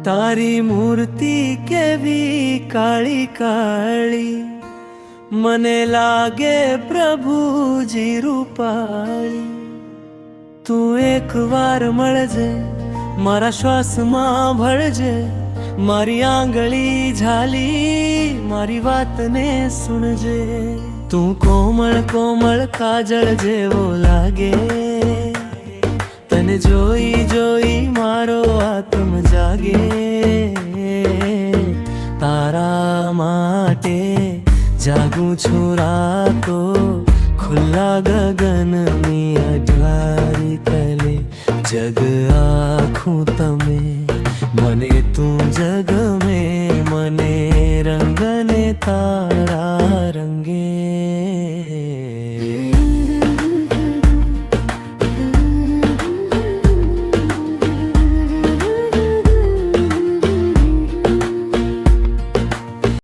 તારી મૂર્તિ કેવી કાળી કાળી, મને લાગે પ્રભુજી રૂપાળી. તું એક વાર મળજે, મારા શ્વાસમાં ભળજે, મારી આંગળી ઝાલી મારી વાતને સુણજે. તું કોમળ કોમળ કાજળ જેવો લાગે, તને જોઈ જોઈ મારો આત્મ જાગે. તારા માટે જાગું છું રાતો, ખુલ્લા ગગનની અઢવારી તલે. જગ આખું તમે, મને તું જગ મેં, મને રંગને તાર